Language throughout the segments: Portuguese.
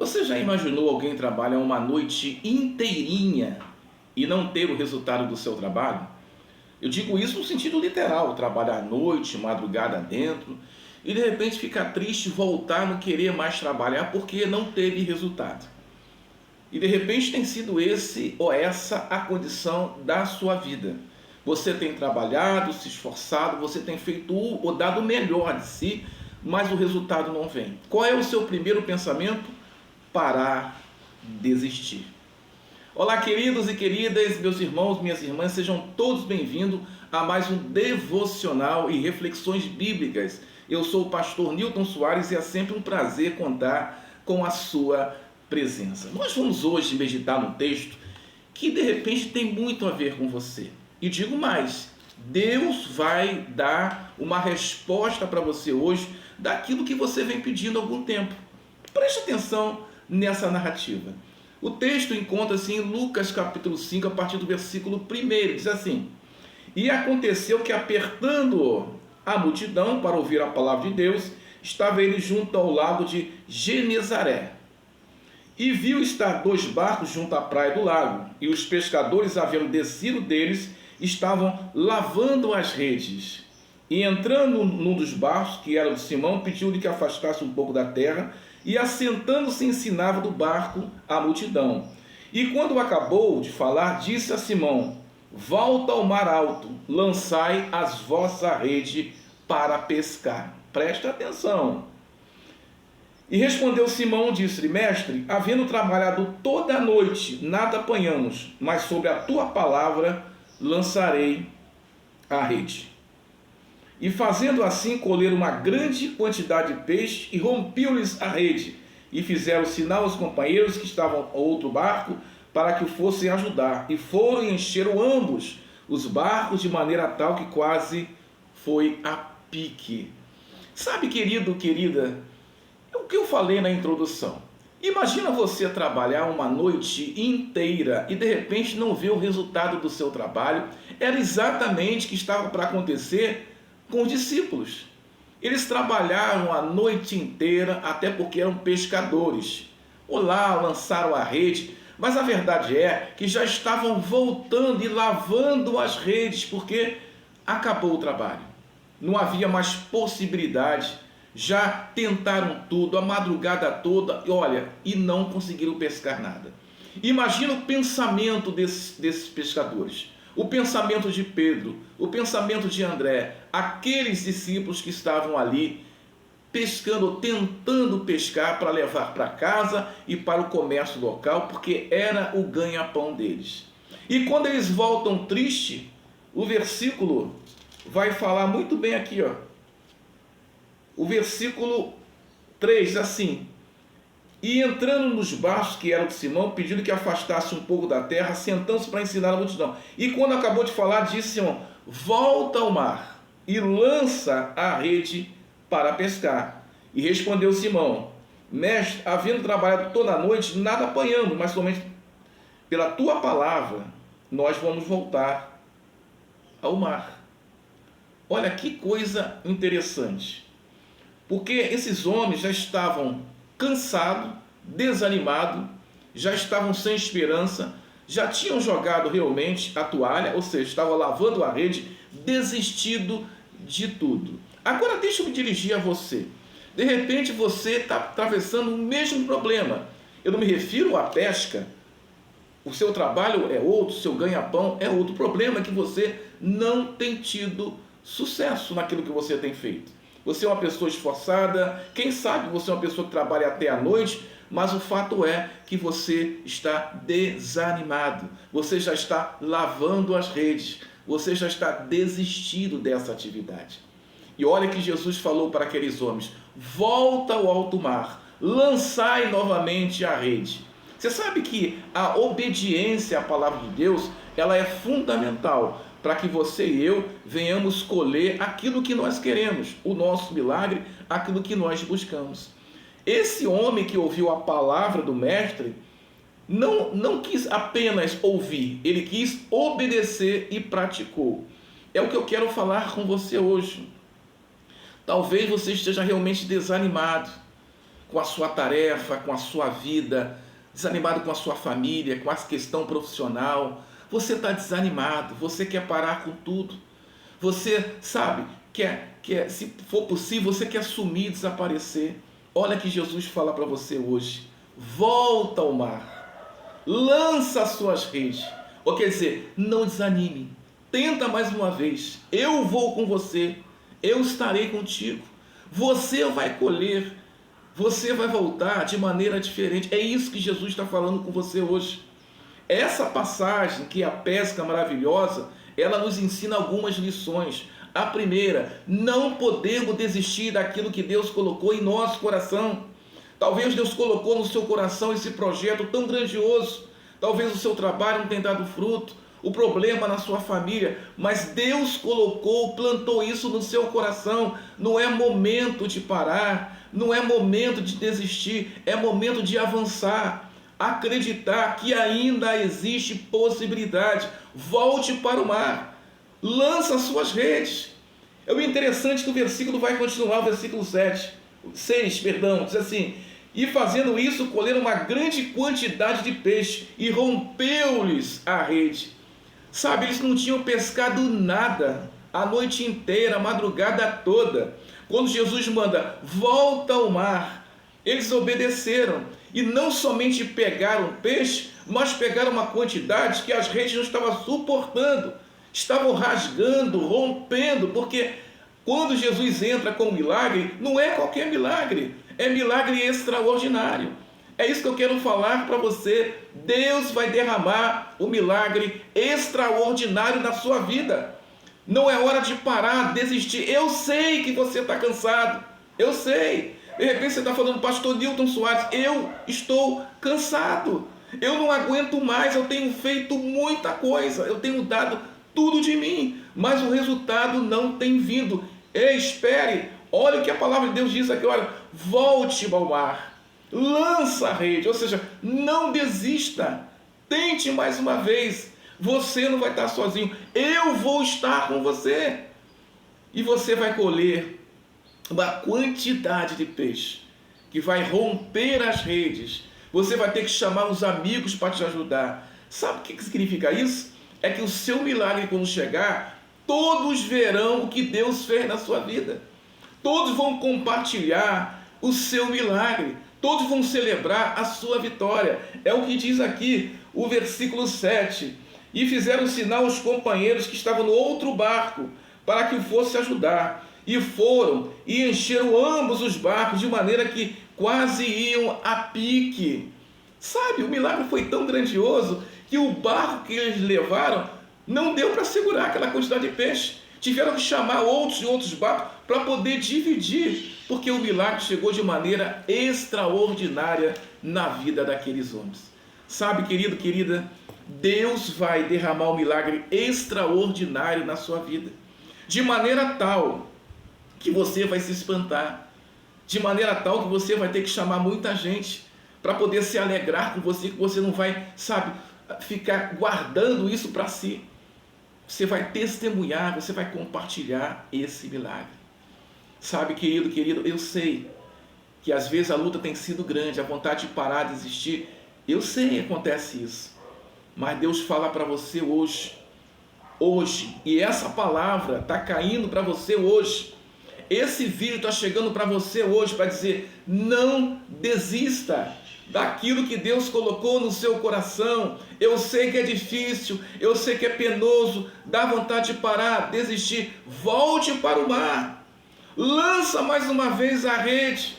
Você já imaginou alguém trabalhar uma noite inteirinha e não ter o resultado do seu trabalho? Eu digo isso no sentido literal, trabalhar à noite, madrugada dentro, e de repente ficar triste, voltar, não querer mais trabalhar porque não teve resultado. E de repente tem sido esse ou essa a condição da sua vida. Você tem trabalhado, se esforçado, você tem feito ou dado o melhor de si, mas o resultado não vem. Qual é o seu primeiro pensamento? Parar, desistir. Olá, queridos e queridas, meus irmãos, minhas irmãs, sejam todos bem-vindos a mais um devocional e reflexões bíblicas. Eu sou o pastor Newton Soares e é sempre um prazer contar com a sua presença. Nós vamos hoje meditar num texto que de repente tem muito a ver com você. E digo mais, Deus vai dar uma resposta para você hoje daquilo que você vem pedindo há algum tempo. Preste atenção nessa narrativa. O texto encontra-se em Lucas capítulo 5, a partir do versículo 1, diz assim: E aconteceu que, apertando a multidão para ouvir a palavra de Deus, estava ele junto ao lago de Genezaré. E viu estar 2 barcos junto à praia do lago, e os pescadores, havendo descido deles, estavam lavando as redes. E entrando num dos barcos, que era o de Simão, pediu-lhe que afastasse um pouco da terra, e assentando-se ensinava do barco a multidão. E quando acabou de falar, disse a Simão: Volta ao mar alto, lançai as vossa rede para pescar. Presta atenção. E respondeu Simão, disse-lhe: Mestre, havendo trabalhado toda a noite, nada apanhamos, mas sobre a tua palavra lançarei a rede. E fazendo assim, colheram uma grande quantidade de peixe e rompiu-lhes a rede. E fizeram sinal aos companheiros que estavam ao outro barco para que o fossem ajudar. E foram e encheram ambos os barcos de maneira tal que quase foi a pique. Sabe, querido, querida, o que eu falei na introdução? Imagina você trabalhar uma noite inteira e de repente não ver o resultado do seu trabalho. Era exatamente o que estava para acontecer com os discípulos. Eles trabalharam a noite inteira, até porque eram pescadores. Olá, lançaram a rede, mas a verdade é que já estavam voltando e lavando as redes, porque acabou o trabalho. Não havia mais possibilidade. Já tentaram tudo, a madrugada toda, e não conseguiram pescar nada. Imagina o pensamento desses pescadores. O pensamento de Pedro, o pensamento de André, aqueles discípulos que estavam ali pescando, tentando pescar para levar para casa e para o comércio local, porque era o ganha-pão deles. E quando eles voltam tristes, o versículo vai falar muito bem aqui, O versículo 3 diz assim: E entrando nos barcos que eram de Simão, pediu-lhe que afastasse um pouco da terra, sentando-se para ensinar a multidão. E quando acabou de falar, disse Simão: Volta ao mar e lança a rede para pescar. E respondeu Simão: Mestre, havendo trabalhado toda a noite, nada apanhamos, mas somente pela tua palavra nós vamos voltar ao mar. Olha que coisa interessante. Porque esses homens já estavam cansados, desanimados, já estavam sem esperança, já tinham jogado realmente a toalha, ou seja, estavam lavando a rede, desistido de tudo. Agora deixa eu me dirigir a você. De repente você está atravessando o mesmo problema. Eu não me refiro à pesca. O seu trabalho é outro, o seu ganha-pão é outro. O problema é que você não tem tido sucesso naquilo que você tem feito. Você é uma pessoa esforçada, quem sabe você é uma pessoa que trabalha até a noite, mas o fato é que você está desanimado, você já está lavando as redes, você já está desistindo dessa atividade. E olha que Jesus falou para aqueles homens: volta ao alto mar, lançai novamente a rede. Você sabe que a obediência à palavra de Deus, ela é fundamental para que você e eu venhamos colher aquilo que nós queremos, o nosso milagre, aquilo que nós buscamos. Esse homem que ouviu a palavra do mestre, não quis apenas ouvir, ele quis obedecer e praticou. É o que eu quero falar com você hoje. Talvez você esteja realmente desanimado, com a sua tarefa, com a sua vida, desanimado com a sua família, com a questão profissional. Você está desanimado, você quer parar com tudo. Você, sabe, se for possível, você quer sumir, desaparecer. Olha que Jesus fala para você hoje. Volta ao mar, lança as suas redes. Ou quer dizer, não desanime, tenta mais uma vez. Eu vou com você, eu estarei contigo. Você vai colher, você vai voltar de maneira diferente. É isso que Jesus está falando com você hoje. Essa passagem, que é a pesca maravilhosa, ela nos ensina algumas lições. A primeira, não podemos desistir daquilo que Deus colocou em nosso coração. Talvez Deus colocou no seu coração esse projeto tão grandioso. Talvez o seu trabalho não tenha dado fruto, o problema na sua família, mas Deus colocou, plantou isso no seu coração. Não é momento de parar, não é momento de desistir, é momento de avançar. Acreditar que ainda existe possibilidade. Volte para o mar, lança as suas redes. É o interessante que o versículo vai continuar, o versículo 6, diz assim: e fazendo isso, colheram uma grande quantidade de peixe, e rompeu-lhes a rede. Sabe, eles não tinham pescado nada a noite inteira, a madrugada toda. Quando Jesus manda, volta ao mar, eles obedeceram. E não somente pegaram peixe, mas pegaram uma quantidade que as redes não estavam suportando. Estavam rasgando, rompendo, porque quando Jesus entra com um milagre, não é qualquer milagre, é milagre extraordinário. É isso que eu quero falar para você. Deus vai derramar o milagre extraordinário na sua vida. Não é hora de parar, desistir. Eu sei que você está cansado, eu sei. De repente você está falando, pastor Newton Soares, eu estou cansado, eu não aguento mais, eu tenho feito muita coisa, eu tenho dado tudo de mim, mas o resultado não tem vindo. Ei, espere, olha o que a palavra de Deus diz aqui, olha, volte ao mar, lança a rede, ou seja, não desista, tente mais uma vez, você não vai estar sozinho, eu vou estar com você, e você vai colher uma quantidade de peixe que vai romper as redes. Você vai ter que chamar os amigos para te ajudar. Sabe o que significa isso? É que o seu milagre, quando chegar, todos verão o que Deus fez na sua vida. Todos vão compartilhar o seu milagre. Todos vão celebrar a sua vitória. É o que diz aqui o versículo 7. E fizeram sinal aos companheiros que estavam no outro barco para que o fosse ajudar. E foram e encheram ambos os barcos de maneira que quase iam a pique. Sabe, o milagre foi tão grandioso que o barco que eles levaram não deu para segurar aquela quantidade de peixe. Tiveram que chamar outros barcos para poder dividir, porque o milagre chegou de maneira extraordinária na vida daqueles homens. Sabe, querido, querida, Deus vai derramar um milagre extraordinário na sua vida, de maneira tal que você vai se espantar, de maneira tal que você vai ter que chamar muita gente para poder se alegrar com você, que você não vai, sabe, ficar guardando isso para si. Você vai testemunhar, você vai compartilhar esse milagre. Sabe, querido, eu sei que às vezes a luta tem sido grande, a vontade de parar, de desistir, eu sei que acontece isso, mas Deus fala para você hoje, e essa palavra está caindo para você hoje. Esse vídeo está chegando para você hoje para dizer, não desista daquilo que Deus colocou no seu coração. Eu sei que é difícil, eu sei que é penoso, dá vontade de parar, desistir. Volte para o mar, lança mais uma vez a rede,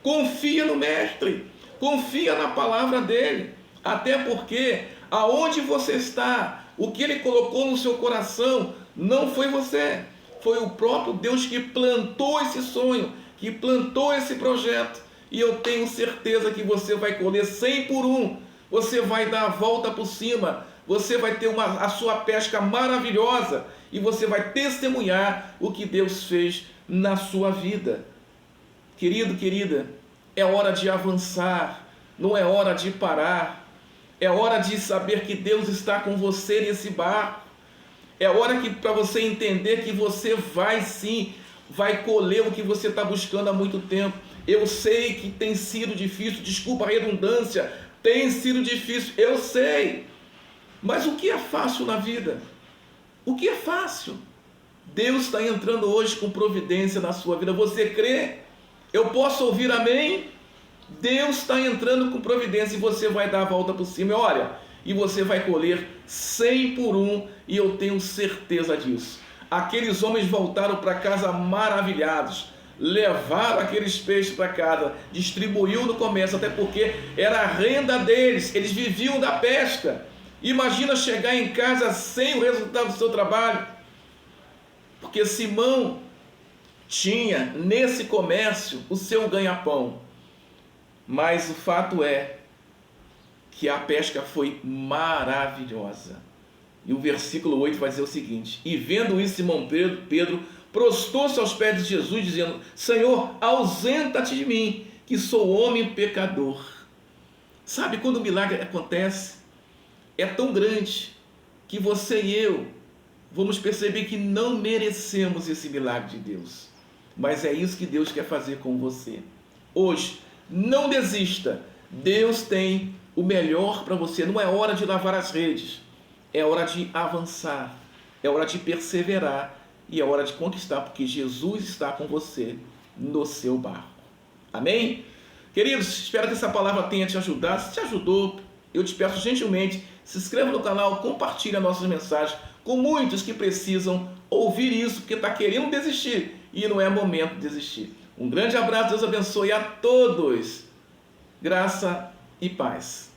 confia no Mestre, confia na palavra dele, até porque aonde você está, o que ele colocou no seu coração, não foi você. Foi o próprio Deus que plantou esse sonho, que plantou esse projeto. E eu tenho certeza que você vai colher 100 por 1. Você vai dar a volta por cima. Você vai ter a sua pesca maravilhosa. E você vai testemunhar o que Deus fez na sua vida. Querido, querida, é hora de avançar. Não é hora de parar. É hora de saber que Deus está com você nesse barco. É hora para você entender que você vai sim, vai colher o que você está buscando há muito tempo. Eu sei que tem sido difícil, desculpa a redundância, tem sido difícil, eu sei. Mas o que é fácil na vida? O que é fácil? Deus está entrando hoje com providência na sua vida. Você crê? Eu posso ouvir amém? Deus está entrando com providência e você vai dar a volta por cima. E olha, e você vai colher 100 por 1, e eu tenho certeza disso. Aqueles homens voltaram para casa maravilhados, levaram aqueles peixes para casa, distribuiu no comércio, até porque era a renda deles, eles viviam da pesca. Imagina chegar em casa sem o resultado do seu trabalho, porque Simão tinha nesse comércio o seu ganha-pão. Mas o fato é que a pesca foi maravilhosa. E o versículo 8 vai dizer o seguinte: e vendo isso, Simão Pedro prostrou-se aos pés de Jesus, dizendo: Senhor, ausenta-te de mim, que sou homem pecador. Sabe, quando o milagre acontece, é tão grande que você e eu vamos perceber que não merecemos esse milagre de Deus. Mas é isso que Deus quer fazer com você. Hoje, não desista. Deus tem o melhor para você. Não é hora de lavar as redes. É hora de avançar. É hora de perseverar. E é hora de conquistar, porque Jesus está com você no seu barco. Amém? Queridos, espero que essa palavra tenha te ajudado. Se te ajudou, eu te peço gentilmente, se inscreva no canal, compartilhe as nossas mensagens com muitos que precisam ouvir isso, porque está querendo desistir e não é momento de desistir. Um grande abraço, Deus abençoe a todos. Graça e paz.